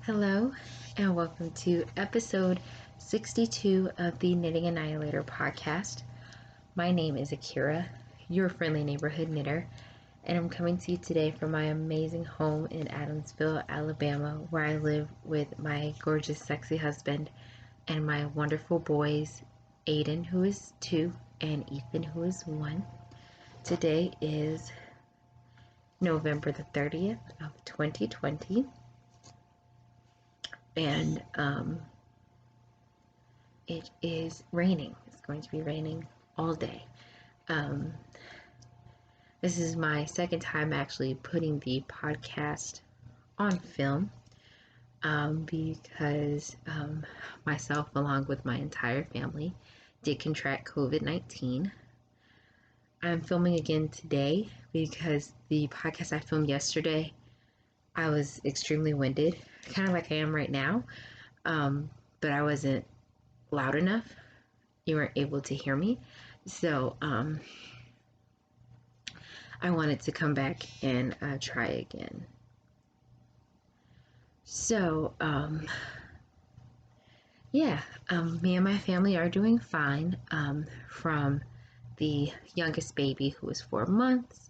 Hello, and welcome to episode 62 of the Knitting Annihilator podcast. My name is Akira, your friendly neighborhood knitter, and I'm coming to you today from my amazing home in Adamsville, Alabama, where I live with my gorgeous, sexy husband and my wonderful boys, Aiden, who is 2, and Ethan, who is 1. Today is November the 30th of 2020. And it is raining. It's going to be raining all day. This is my second time actually putting the podcast on film because myself, along with my entire family, did contract COVID-19. I'm filming again today because the podcast I filmed yesterday, I was extremely winded, kind of like I am right now, but I wasn't loud enough. You weren't able to hear me, so I wanted to come back and try again. So me and my family are doing fine, from the youngest baby, who is 4 months,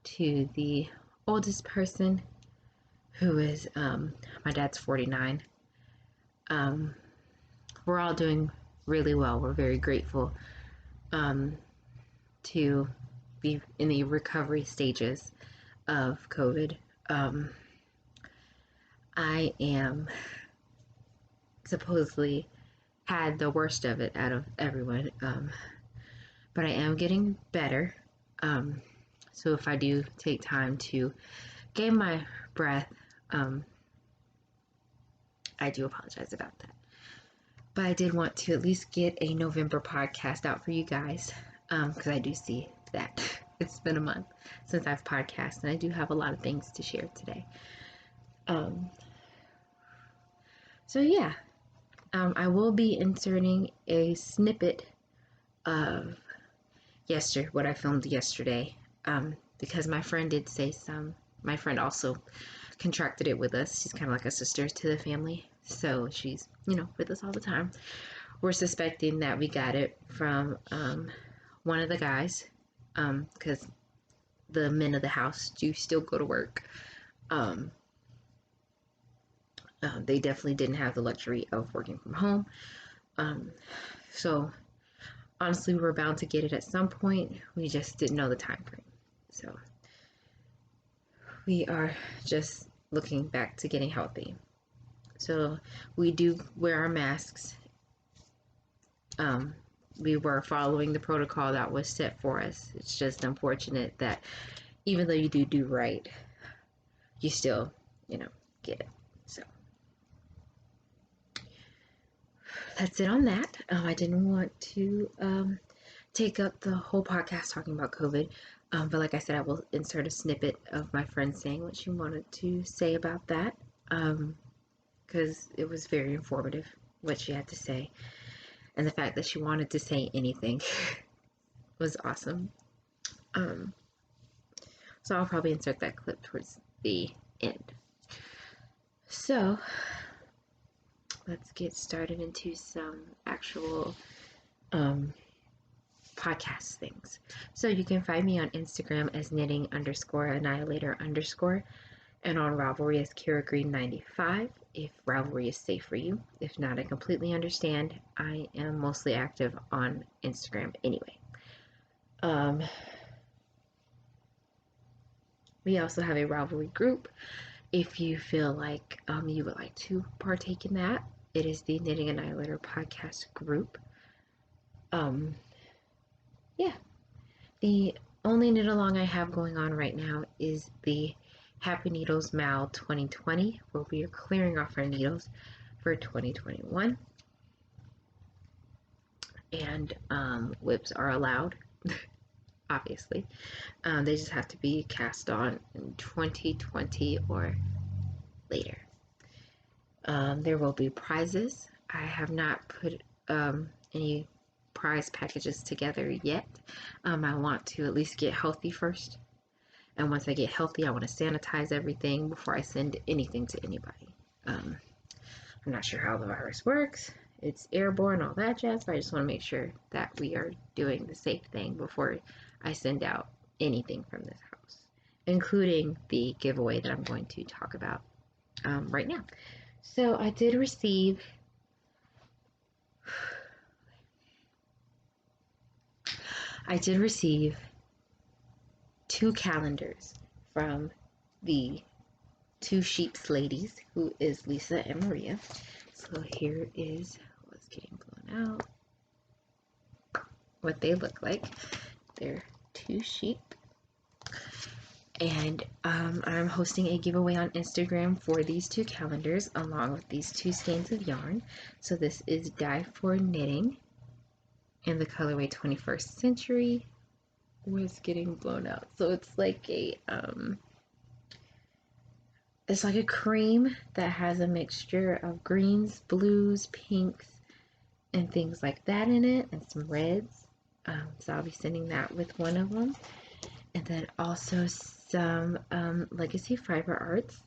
to the oldest person, who is my dad's 49. We're all doing really well. We're very grateful to be in the recovery stages of COVID. I am supposedly had the worst of it out of everyone, but I am getting better. So if I do take time to gain my breath, I do apologize about that. But I did want to at least get a November podcast out for you guys, because I do see that it's been a month since I've podcasted, and I do have a lot of things to share today. I will be inserting a snippet of what I filmed yesterday, because my friend did say my friend also contracted it with us. She's kind of like a sister to the family, so she's with us all the time. We're suspecting that we got it from one of the guys, because the men of the house do still go to work. They definitely didn't have the luxury of working from home, so honestly, we were bound to get it at some point. We just didn't know the time frame, so we are just looking back to getting healthy. So we do wear our masks. We were following the protocol that was set for us. It's just unfortunate that even though you do right, you still, get it. So that's it on that. I didn't want to take up the whole podcast talking about COVID. But like I said, I will insert a snippet of my friend saying what she wanted to say about that, because it was very informative what she had to say, and the fact that she wanted to say anything was awesome. So I'll probably insert that clip towards the end. So let's get started into some actual podcast things. So you can find me on Instagram as knitting_annihilator_, and on Ravelry as KiraGreen95, if Ravelry is safe for you. If not, I completely understand. I am mostly active on Instagram anyway. We also have a Ravelry group. If you feel like you would like to partake in that, it is the Knitting Annihilator podcast group. The only knit along I have going on right now is the Happy Needles Mal 2020, where we are clearing off our needles for 2021. And whips are allowed, obviously. They just have to be cast on in 2020 or later. There will be prizes. I have not put any prize packages together yet. I want to at least get healthy first, and once I get healthy, I want to sanitize everything before I send anything to anybody. I'm not sure how the virus works. It's airborne, all that jazz, but I just want to make sure that we are doing the safe thing before I send out anything from this house, including the giveaway that I'm going to talk about right now. So I did receive two calendars from the two sheeps ladies, who is Lisa and Maria. So here is what's getting blown out, what they look like. They're two sheep. And I'm hosting a giveaway on Instagram for these two calendars along with these two skeins of yarn. So this is Dye for Knitting in the colorway 21st Century. Was getting blown out. So it's like a cream that has a mixture of greens, blues, pinks, and things like that in it, and some reds. So I'll be sending that with one of them. And then also some Legacy Fiber Arts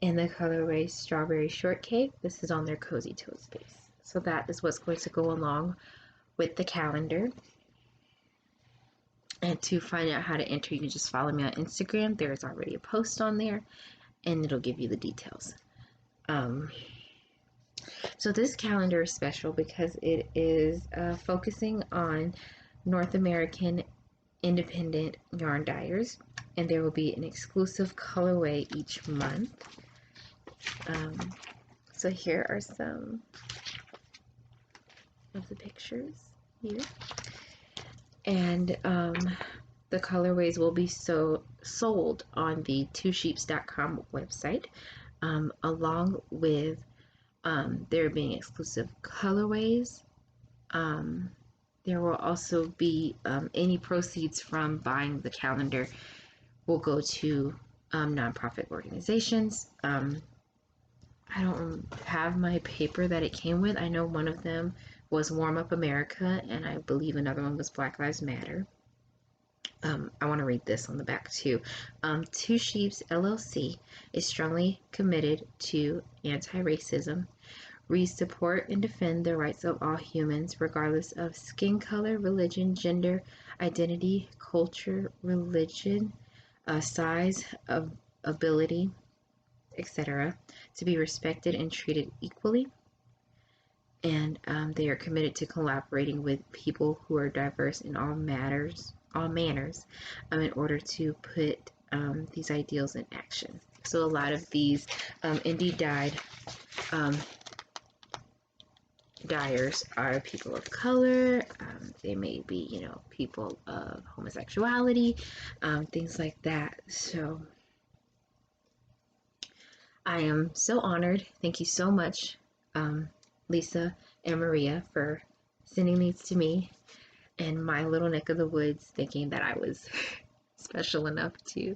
in the colorway Strawberry Shortcake. This is on their Cozy Toast base. So that is what's going to go along with the calendar. And to find out how to enter, you can just follow me on Instagram. There's already a post on there, and it'll give you the details. So this calendar is special because it is focusing on North American independent yarn dyers, and there will be an exclusive colorway each month. So here are some of the pictures here. And the colorways will be sold on the twosheeps.com website, along with there being exclusive colorways. There will also be any proceeds from buying the calendar will go to nonprofit organizations. I don't have my paper that it came with. I know one of them was Warm Up America, and I believe another one was Black Lives Matter. I want to read this on the back too. Two Sheeps LLC is strongly committed to anti-racism. We support and defend the rights of all humans, regardless of skin color, religion, gender, identity, culture, religion, size, ability, etc., to be respected and treated equally. And they are committed to collaborating with people who are diverse in all manners, in order to put these ideals in action. So a lot of these indie dyed dyers are people of color. They may be, people of homosexuality, things like that. So I am so honored. Thank you so much, Lisa and Maria, for sending these to me in my little neck of the woods, thinking that I was special enough to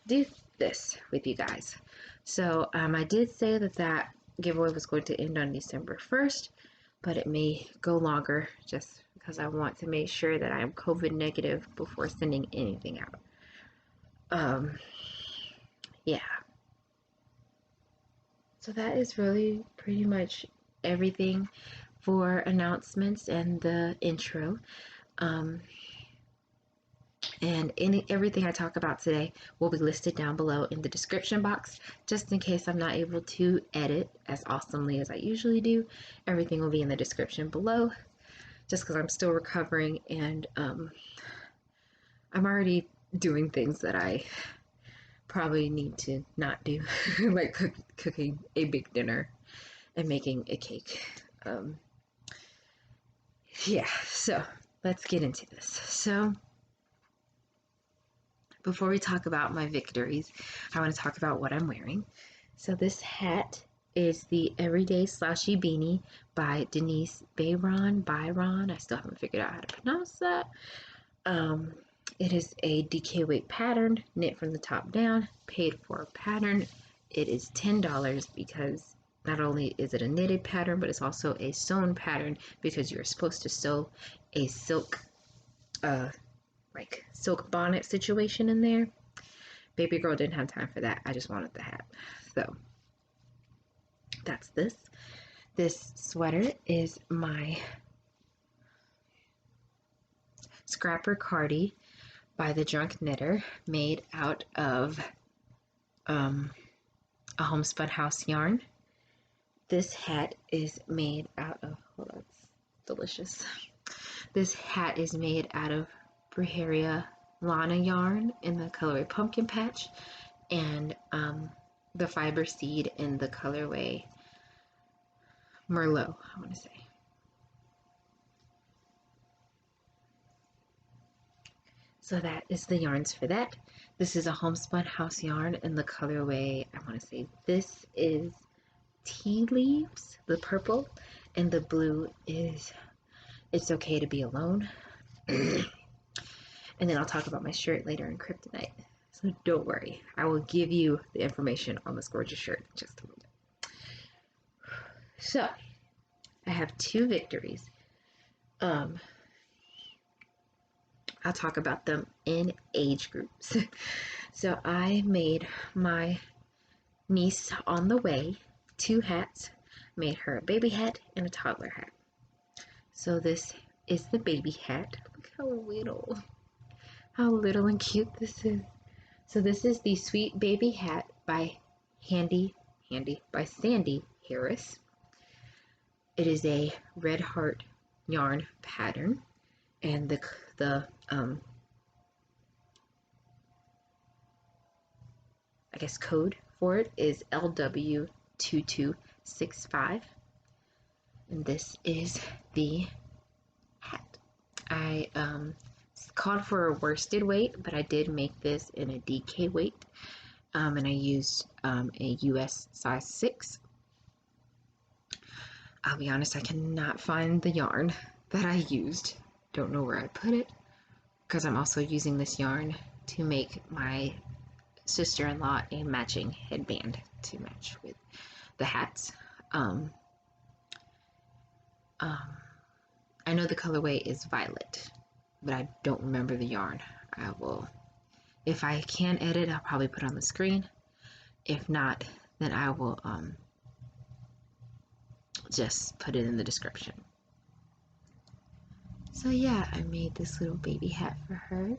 do this with you guys. So I did say that giveaway was going to end on December 1st, but it may go longer just because I want to make sure that I am COVID negative before sending anything out. Yeah. So that is really pretty much everything for announcements and the intro. And everything I talk about today will be listed down below in the description box, just in case I'm not able to edit as awesomely as I usually do. Everything will be in the description below, just because I'm still recovering, and I'm already doing things that I probably need to not do, like cooking a big dinner and making a cake. Yeah, so let's get into this. So before we talk about my victories, I want to talk about what I'm wearing. So this hat is the Everyday Slouchy Beanie by Denise Bayron. I still haven't figured out how to pronounce that. It is a DK weight pattern, knit from the top down, paid for pattern. It is $10 because not only is it a knitted pattern, but it's also a sewn pattern because you're supposed to sew a silk silk bonnet situation in there. Baby girl didn't have time for that. I just wanted the hat. So That's this. This sweater is my Scrapper Cardi by the Drunk Knitter, made out of a homespun house yarn. This hat is made out of, hold on, it's delicious. This hat is made out of Brujeria Lana yarn in the colorway Pumpkin Patch, and the fiber seed in the colorway Merlot, I want to say. So that is the yarns for that. This is a homespun house yarn in the colorway, I want to say this is Tea Leaves, the purple, and the blue is It's Okay to Be Alone. And then I'll talk about my shirt later in Kryptonite. So don't worry, I will give you the information on this gorgeous shirt in just a little bit. So I have 2 victories. I'll talk about them in age groups. So I made my niece on the way 2 hats. Made her a baby hat and a toddler hat. So this is the baby hat. Look how little and cute this is. So this is the Sweet Baby Hat by by Sandy Harris. It is a red heart yarn pattern, and the I guess code for it is LW2265, and this is the hat. I called for a worsted weight, but I did make this in a DK weight, and I used a US size 6. I'll be honest, I cannot find the yarn that I used. Don't know where I put it, because I'm also using this yarn to make my sister-in-law a matching headband to match with the hats. I know the colorway is violet, but I don't remember the yarn. I will, if I can edit, I'll probably put it on the screen. If not, then I will just put it in the description. So yeah, I made this little baby hat for her.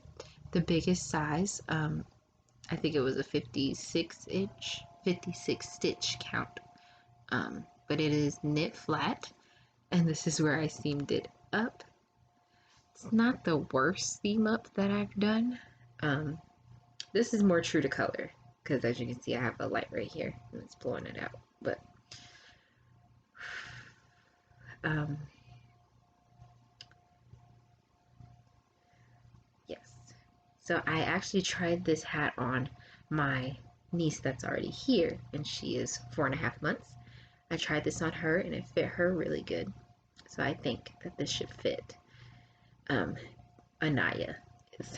The biggest size, I think it was a 56 stitch count. But it is knit flat, and this is where I seamed it up. It's not the worst seam up that I've done. This is more true to color, because as you can see I have a light right here and it's blowing it out. But yes, so I actually tried this hat on my niece that's already here, and she is 4.5 months. I tried this on her and it fit her really good, so I think that this should fit. Anaya is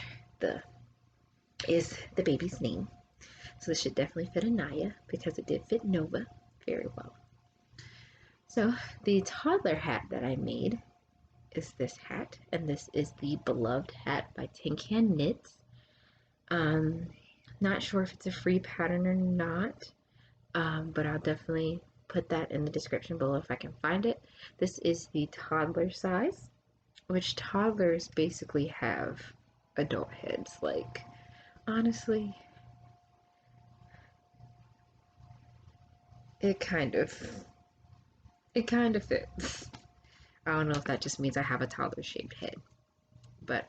the baby's name, so this should definitely fit Anaya because it did fit Nova very well. So the toddler hat that I made is this hat, and this is the Beloved hat by Tin Can Knits. Not sure if it's a free pattern or not, but I'll definitely put that in the description below if I can find it. This is the toddler size, which toddlers basically have adult heads. Like, honestly, it kind of fits. I don't know if that just means I have a toddler shaped head, but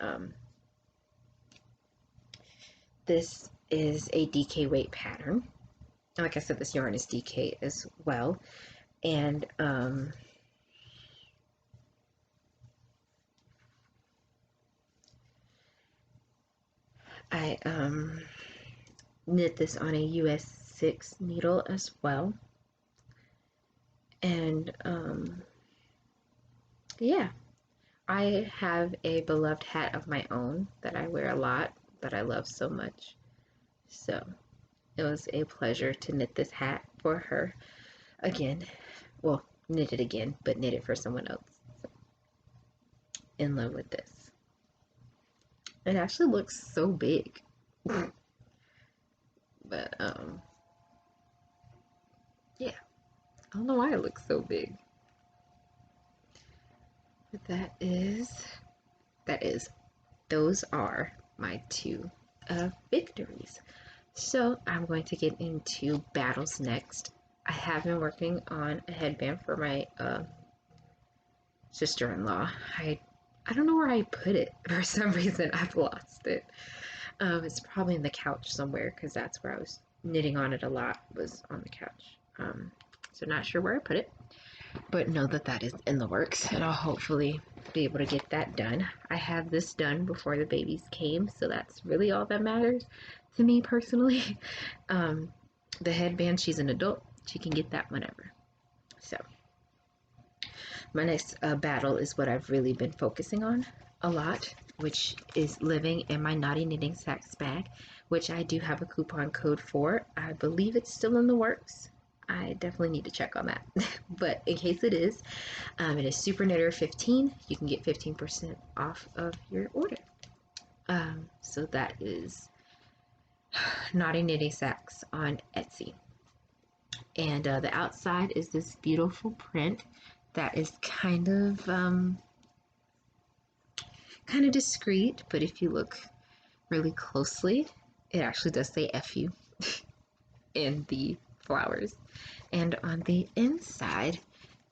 this is a DK weight pattern. Like I said, this yarn is DK as well, and I knit this on a US 6 needle as well, and yeah, I have a beloved hat of my own that I wear a lot, that I love so much, so it was a pleasure to knit this hat for her again. Well, knit it again, but knit it for someone else. So, in love with this. It actually looks so big. But yeah, I don't know why it looks so big. But those are my two victories. So I'm going to get into battles next. I have been working on a headband for my sister-in-law. I don't know where I put it. For some reason, I've lost it. It's probably in the couch somewhere because that's where I was knitting on it a lot, was on the couch. So not sure where I put it, but know that that is in the works, and I'll hopefully be able to get that done. I have this done before the babies came, so that's really all that matters to me personally. The headband, she's an adult. She can get that whenever. So my next battle is what I've really been focusing on a lot, which is living in my Naughty Knitting Sacks bag, which I do have a coupon code for. I believe it's still in the works. I definitely need to check on that. But in case it is Super Knitter 15. You can get 15% off of your order. So that is Naughty Knitting Sacks on Etsy. And the outside is this beautiful print that is kind of discreet, but if you look really closely, it actually does say F you in the flowers. And on the inside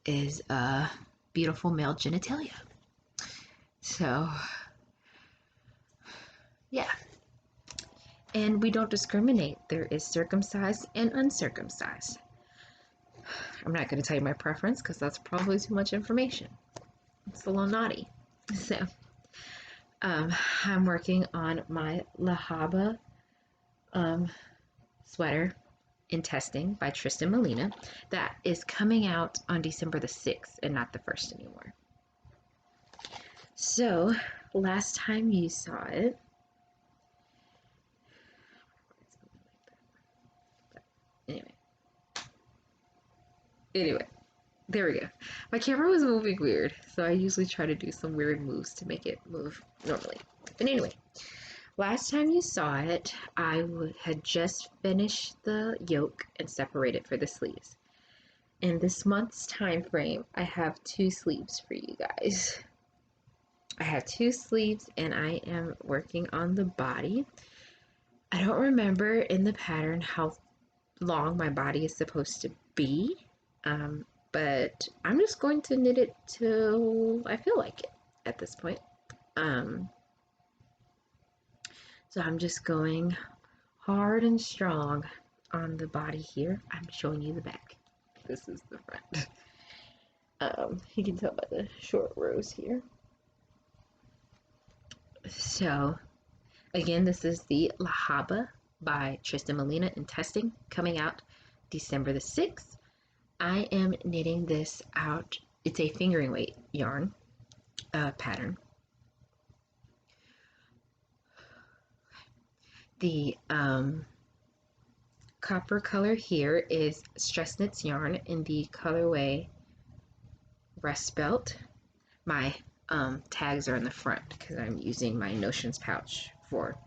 is a beautiful male genitalia. So yeah, and we don't discriminate. There is circumcised and uncircumcised. I'm not going to tell you my preference because that's probably too much information. It's a little naughty. So I'm working on my Lehabah sweater in testing by Trysten Molina. That is coming out on December the 6th and not the 1st anymore. So last time you saw it, anyway, there we go. My camera was moving weird, so I usually try to do some weird moves to make it move normally. But anyway, last time you saw it, I had just finished the yoke and separated for the sleeves. In this month's time frame, I have 2 sleeves for you guys. I have 2 sleeves and I am working on the body. I don't remember in the pattern how long my body is supposed to be, but I'm just going to knit it till I feel like it at this point. So I'm just going hard and strong on the body here. I'm showing you the back. This is the front. You can tell by the short rows here. So again, this is the Lehabah by Trysten Molina in testing, coming out December the 6th. I am knitting this out. It's a fingering weight yarn pattern. The copper color here is Stress Knits yarn in the colorway Rest Belt. My tags are in the front because I'm using my Notions pouch for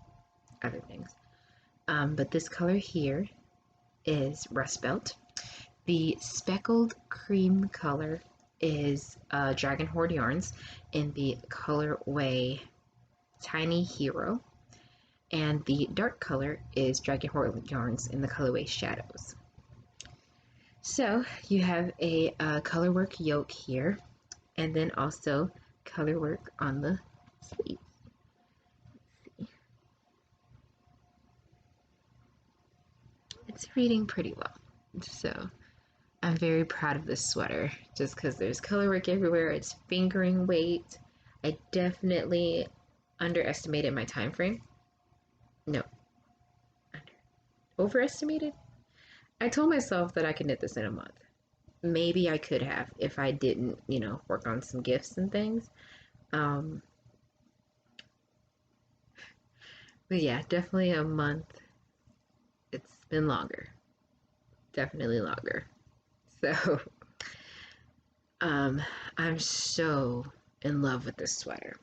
other things. But this color here is Rust Belt. The speckled cream color is Dragon Hoard yarns in the colorway Tiny Hero. And the dark color is Dragon Hoard yarns in the colorway Shadows. So you have a color work yoke here, and then also color work on the sleeves. Let's see. It's reading pretty well. So I'm very proud of this sweater just because there's color work everywhere. It's fingering weight. I definitely underestimated my time frame. No, overestimated. I told myself that I could knit this in a month. Maybe I could have if I didn't, work on some gifts and things. But yeah, definitely a month. It's been longer. Definitely longer. So I'm so in love with this sweater,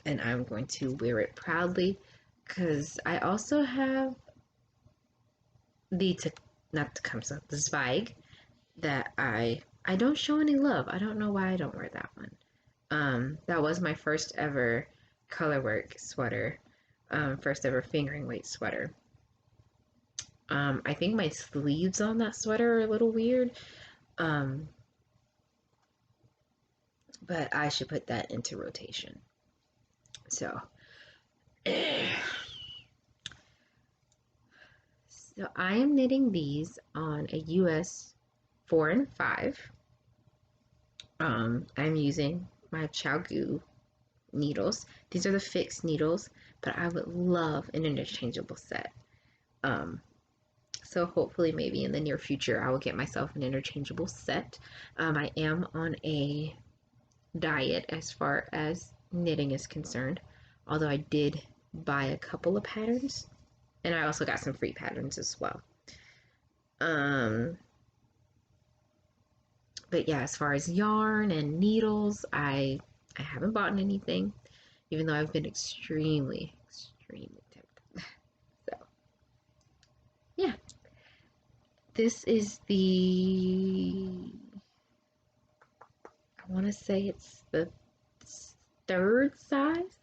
and I'm going to wear it proudly because I also have the Zweig that I don't show any love. I don't know why I don't wear that one. That was my first ever colorwork sweater, first ever fingering weight sweater. I think my sleeves on that sweater are a little weird, but I should put that into rotation. So, so I am knitting these on a US 4 and 5. I'm using my ChiaoGoo needles. These are the fixed needles, but I would love an interchangeable set. So hopefully maybe in the near future I will get myself an interchangeable set. I am on a diet as far as knitting is concerned, although I did buy a couple of patterns, and I also got some free patterns as well. But yeah, as far as yarn and needles, I haven't bought anything, even though I've been extremely tempted. So yeah, this is the, I want to say it's the third size,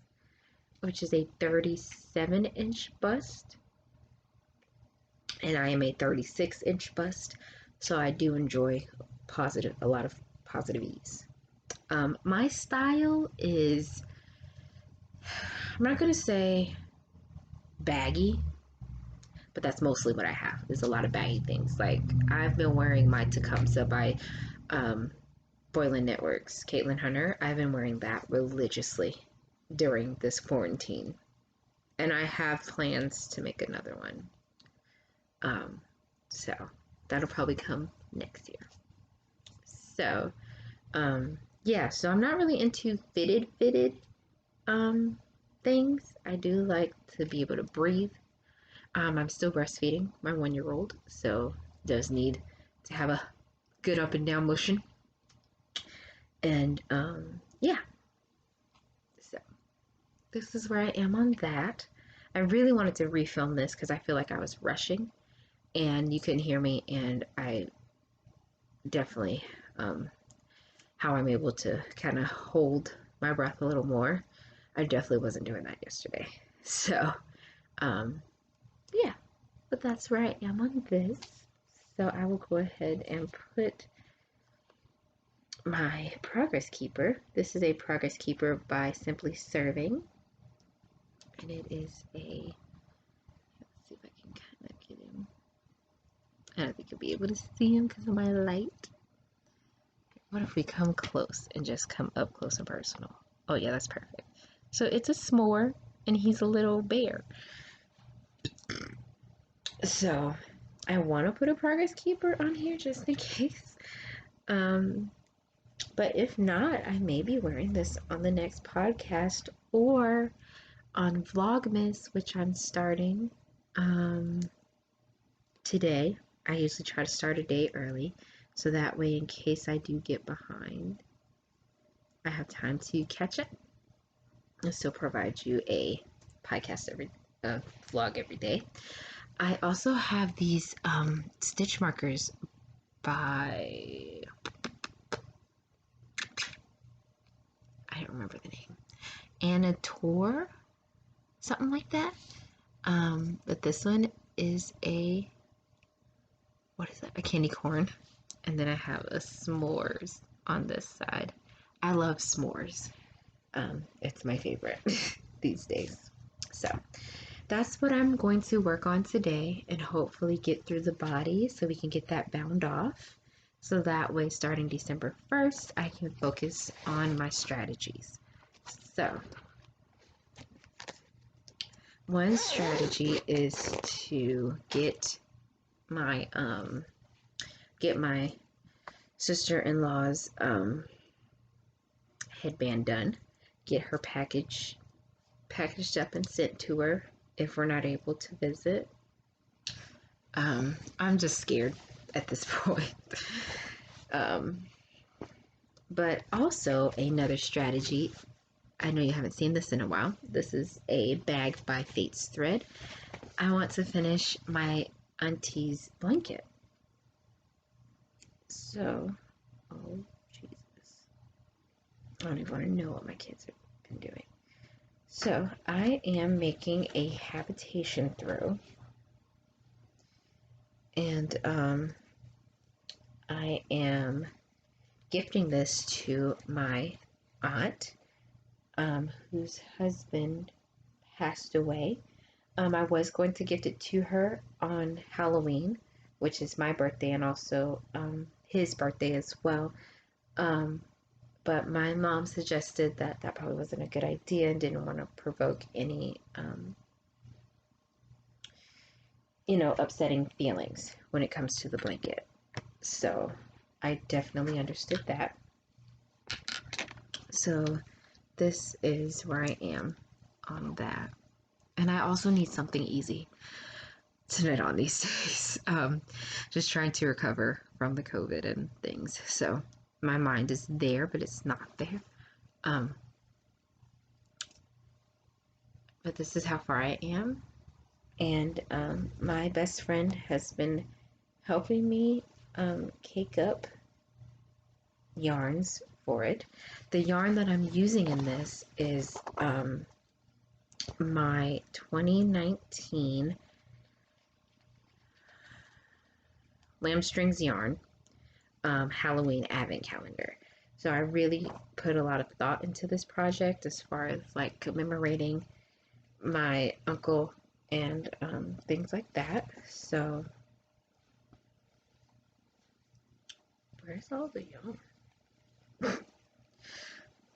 which is a 37-inch bust, and I am a 36-inch bust, so I do enjoy a lot of positive ease. My style is, I'm not gonna say baggy, but that's mostly what I have. There's a lot of baggy things. Like I've been wearing my Tecumseh by Boylan Networks, Caitlin Hunter. I've been wearing that religiously during this quarantine, and I have plans to make another one. So that'll probably come next year. So yeah, so I'm not really into fitted things. I do like to be able to breathe. I'm still breastfeeding my 1-year-old, so does need to have a good up and down motion. And yeah, so this is where I am on that. I really wanted to refilm this because I feel like I was rushing and you couldn't hear me, and I definitely how I'm able to kind of hold my breath a little more. I definitely wasn't doing that yesterday. So yeah, but that's where I am on this. So I will go ahead and put my Progress Keeper. This is a Progress Keeper by Simply Serving, and it is a, let's see if I can kind of get him. I don't think you'll be able to see him because of my light. What if we come close and just come up close and personal? Oh yeah, that's perfect. So it's a s'more, and he's a little bear. So I want to put a Progress Keeper on here just in case. But if not, I may be wearing this on the next podcast or on Vlogmas, which I'm starting today. I usually try to start a day early, so that way in case I do get behind, I have time to catch up and still provide you a podcast vlog every day. I also have these stitch markers by, I don't remember the name, Annihilator, something like that. But this one is a, what is that? A candy corn. And then I have a s'mores on this side. I love s'mores. It's my favorite these days. So that's what I'm going to work on today, and hopefully get through the body so we can get that bound off. So that way, starting December 1st, I can focus on my strategies. So one strategy is to get my sister-in-law's headband done, get her packaged up and sent to her if we're not able to visit. I'm just scared at this point. But also another strategy, I know you haven't seen this in a while. This is a bag by Fate's Thread. I want to finish my auntie's blanket. So, oh Jesus, I don't even want to know what my kids have been doing. So I am making a habitation throw, and I am gifting this to my aunt, whose husband passed away. I was going to gift it to her on Halloween, which is my birthday and also his birthday as well. But my mom suggested that that probably wasn't a good idea and didn't want to provoke any, upsetting feelings when it comes to the blanket. So I definitely understood that. So this is where I am on that. And I also need something easy to knit on these days. Just trying to recover from the COVID and things. So my mind is there, but it's not there. But this is how far I am. And my best friend has been helping me cake up yarns for it. The yarn that I'm using in this is my 2019 Lamb Strings yarn Halloween advent calendar. So I really put a lot of thought into this project as far as like commemorating my uncle and things like that. So where's all the yarn?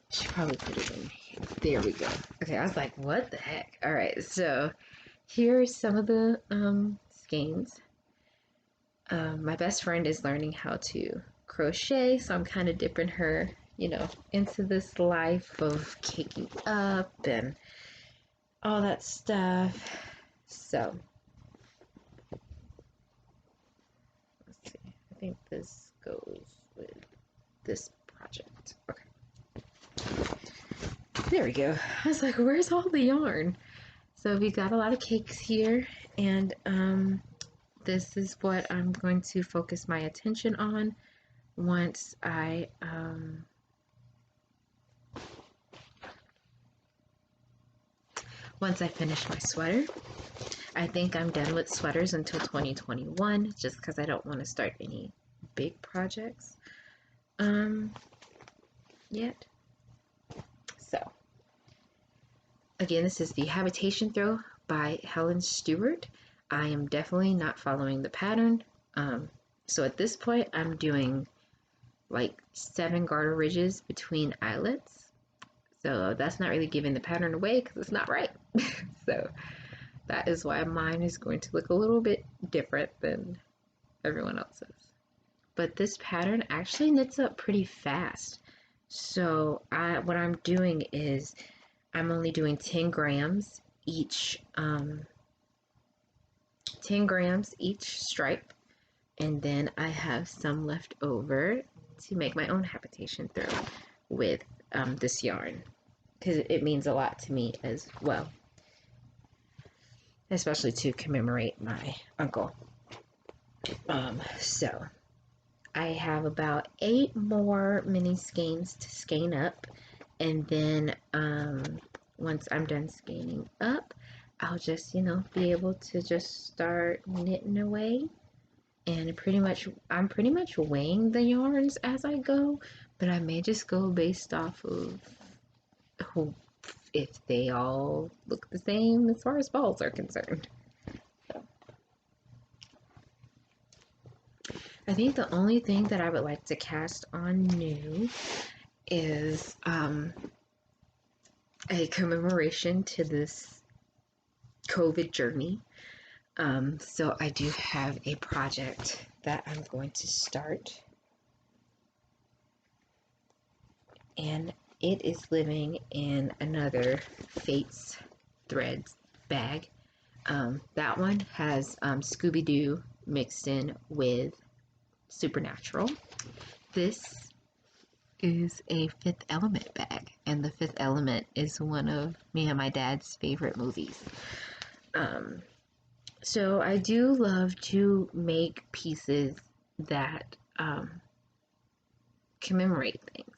Should probably put it in here. There we go. Okay, I was like, what the heck? All right, so here's some of the skeins. My best friend is learning how to crochet, so I'm kind of dipping her, into this life of caking up and all that stuff. So let's see. I think this goes with this project. Okay. There we go. I was like, where's all the yarn? So we got a lot of cakes here, and this is what I'm going to focus my attention on once I finish my sweater. I think I'm done with sweaters until 2021, just because I don't want to start any big projects yet. So again, this is the Habitation Throw by Helen Stewart. I am definitely not following the pattern. So at this point, I'm doing like 7 garter ridges between eyelets. So that's not really giving the pattern away because it's not right. So that is why mine is going to look a little bit different than everyone else's. But this pattern actually knits up pretty fast. So what I'm doing is I'm only doing 10 grams each 10 grams each stripe, and then I have some left over to make my own habitation throw with this yarn, because it means a lot to me as well, especially to commemorate my uncle. So I have about 8 more mini skeins to skein up, and then once I'm done skeining up, I'll just, be able to just start knitting away. And I'm pretty much weighing the yarns as I go, but I may just go based off of if they all look the same as far as balls are concerned. So I think the only thing that I would like to cast on new is a commemoration to this COVID journey. So I do have a project that I'm going to start, and it is living in another Fates threads bag. That one has Scooby-Doo mixed in with Supernatural. This is a Fifth Element bag, and the Fifth Element is one of me and my dad's favorite movies. So I do love to make pieces that commemorate things.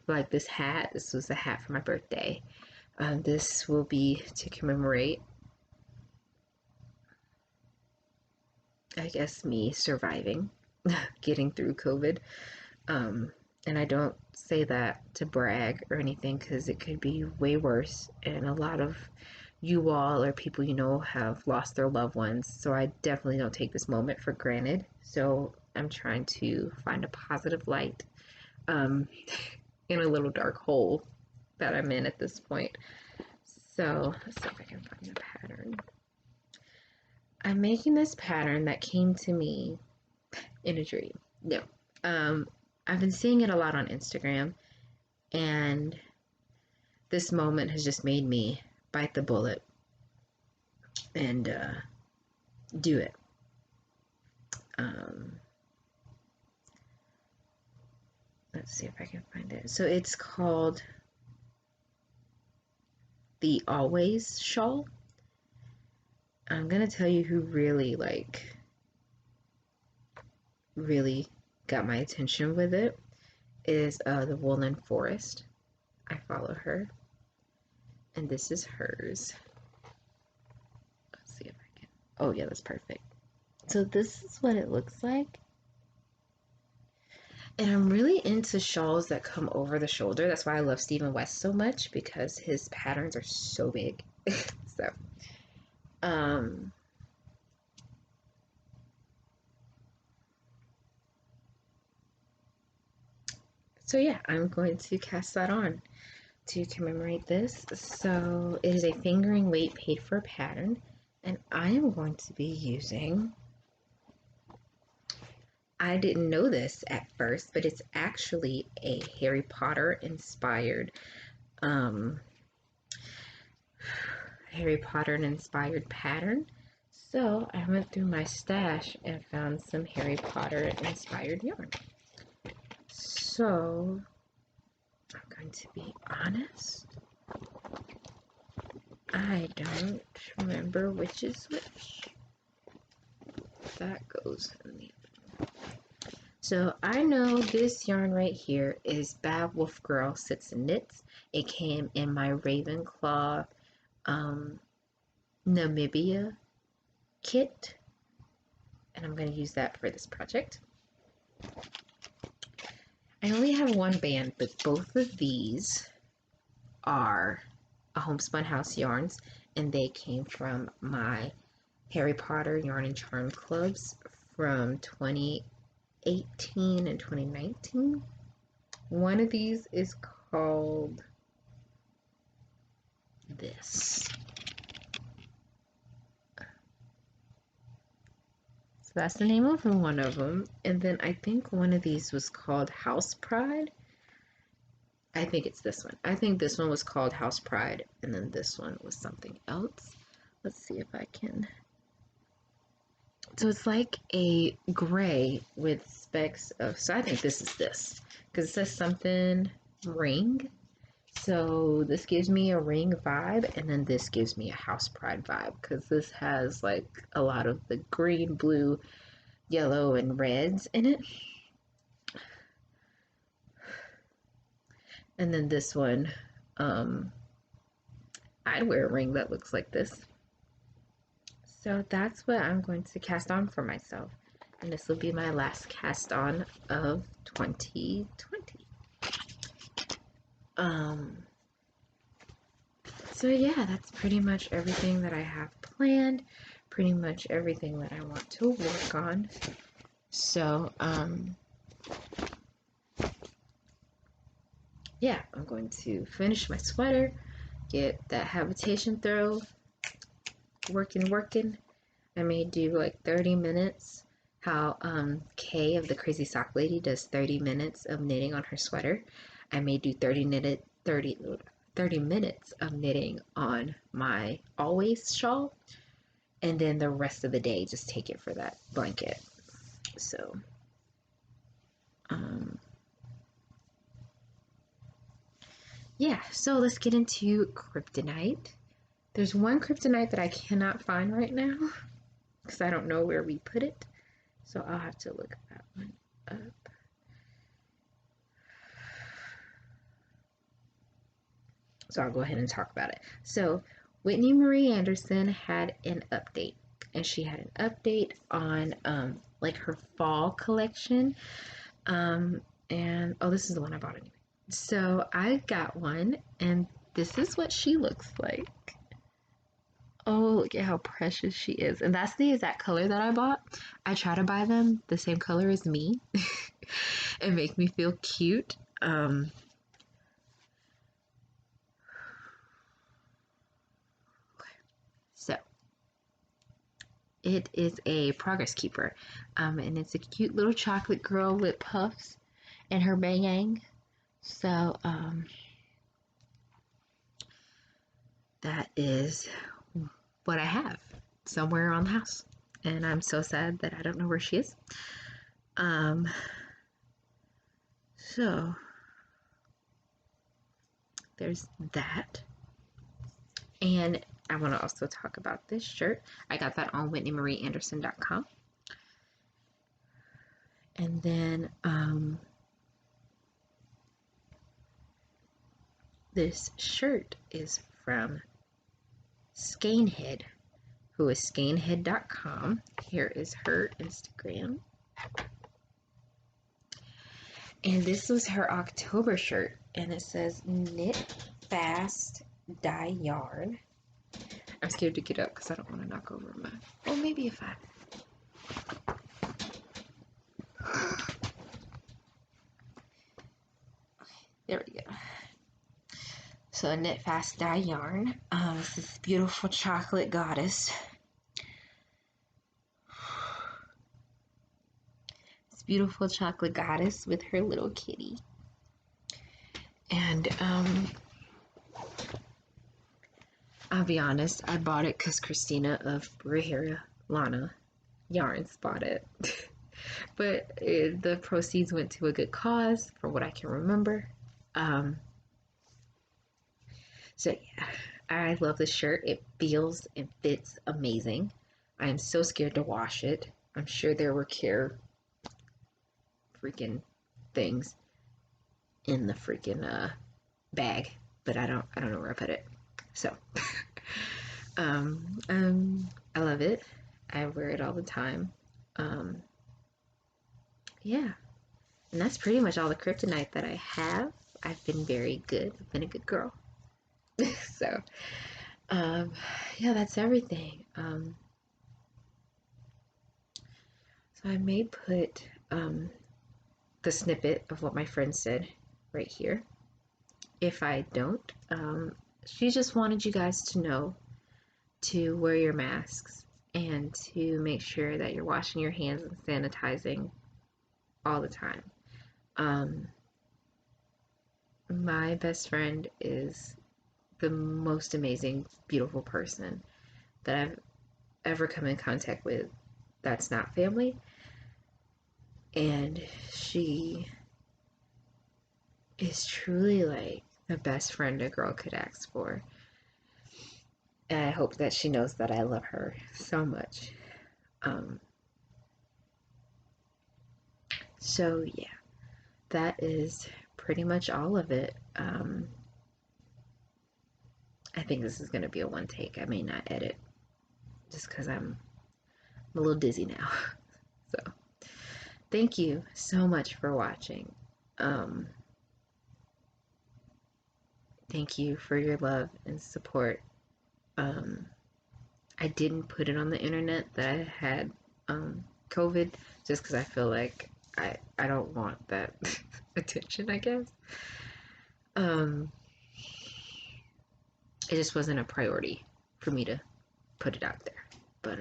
Like this hat, this was a hat for my birthday. This will be to commemorate, I guess, me surviving, getting through COVID. And I don't say that to brag or anything, because it could be way worse. And a lot of you all or people you know have lost their loved ones. So I definitely don't take this moment for granted. So I'm trying to find a positive light in a little dark hole that I'm in at this point. So let's see if I can find the pattern. I'm making this pattern that came to me in a dream. No. I've been seeing it a lot on Instagram, and this moment has just made me bite the bullet and do it. Let's see if I can find it. So it's called the Always Shawl. I'm gonna tell you who really got my attention with it is the Woolen Forest. I follow her, and this is hers. Let's see if I can. Oh yeah, that's perfect. So this is what it looks like. And I'm really into shawls that come over the shoulder. That's why I love Stephen West so much, because his patterns are so big. So yeah, I'm going to cast that on to commemorate this. So it is a fingering weight paid for pattern, and I am going to be using, I didn't know this at first, but it's actually a Harry Potter inspired pattern. So I went through my stash and found some Harry Potter inspired yarn. So I'm going to be honest, I don't remember which is which. That goes in the other. So I know this yarn right here is Bad Wolf Girl Sits and Knits. It came in my Ravenclaw Namibia kit, and I'm going to use that for this project. I only have one band, but both of these are a Homespun House yarns, and they came from my Harry Potter Yarn and Charm clubs from 2018 and 2019. One of these is called this. So that's the name of one of them. And then I think one of these was called House Pride. I think it's this one. I think this one was called House Pride, and then this one was something else. Let's see if I can. So it's like a gray with specks of, so I think this is this, because it says something ring. So this gives me a ring vibe, and then this gives me a House Pride vibe, because this has like a lot of the green, blue, yellow, and reds in it. And then this one, I'd wear a ring that looks like this. So that's what I'm going to cast on for myself. And this will be my last cast on of 2020. So yeah, that's pretty much everything that I have planned, pretty much everything that I want to work on. So, yeah, I'm going to finish my sweater, get that habitation throw, working. I may do like 30 minutes, how Kay of the Crazy Sock Lady does 30 minutes of knitting on her sweater. I may do 30 minutes of knitting on my Always shawl, and then the rest of the day just take it for that blanket. So yeah, so let's get into kryptonite. There's one kryptonite that I cannot find right now because I don't know where we put it, so I'll have to look that one up. So I'll go ahead and talk about it. So Whitney Marie Anderson had an update, and she had an update on like her fall collection. And oh, this is the one I bought anyway. So I got one, and this is what she looks like. Oh, look at how precious she is. And that's the exact color that I bought. I try to buy them the same color as me and make me feel cute. So it is a progress keeper. And it's a cute little chocolate girl with puffs and her bang. So that is what I have somewhere around the house, and I'm so sad that I don't know where she is. So there's that, and I want to also talk about this shirt. I got that on WhitneyMarieAnderson.com, and then this shirt is from Skeinhead, who is Skeinhead.com. Here is her Instagram. And this was her October shirt, and it says knit fast, dye yarn. I'm scared to get up because I don't want to knock over my, oh, maybe if I, there we go. So knit fast, dye yarn. It's this beautiful chocolate goddess. This beautiful chocolate goddess with her little kitty. And I'll be honest, I bought it because Christina of Brujeria Lana Yarns bought it. But the proceeds went to a good cause, from what I can remember. So yeah, I love this shirt. It feels and fits amazing. I am so scared to wash it. I'm sure there were care freaking things in the freaking bag, but I don't know where I put it. So I love it. I wear it all the time. Yeah. And that's pretty much all the kryptonite that I have. I've been very good. I've been a good girl. So yeah, that's everything. So I may put the snippet of what my friend said right here. If I don't, she just wanted you guys to know to wear your masks and to make sure that you're washing your hands and sanitizing all the time. My best friend is the most amazing, beautiful person that I've ever come in contact with that's not family. And she is truly like the best friend a girl could ask for. And I hope that she knows that I love her so much. So yeah, that is pretty much all of it. I think this is going to be a one take. I may not edit just because I'm a little dizzy now. So thank you so much for watching. Thank you for your love and support. I didn't put it on the internet that I had COVID just because I feel like I don't want that attention, I guess. It just wasn't a priority for me to put it out there. But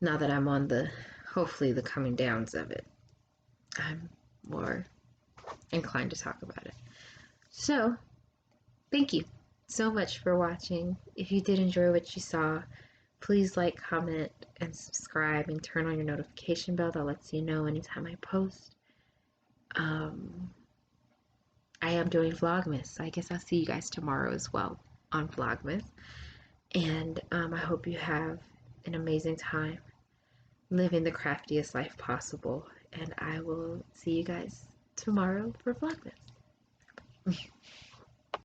now that I'm on the, hopefully the coming downs of it, I'm more inclined to talk about it. So, thank you so much for watching. If you did enjoy what you saw, please like, comment, and subscribe, and turn on your notification bell that lets you know anytime I post. I am doing Vlogmas. I guess I'll see you guys tomorrow as well on Vlogmas. And I hope you have an amazing time living the craftiest life possible. And I will see you guys tomorrow for Vlogmas.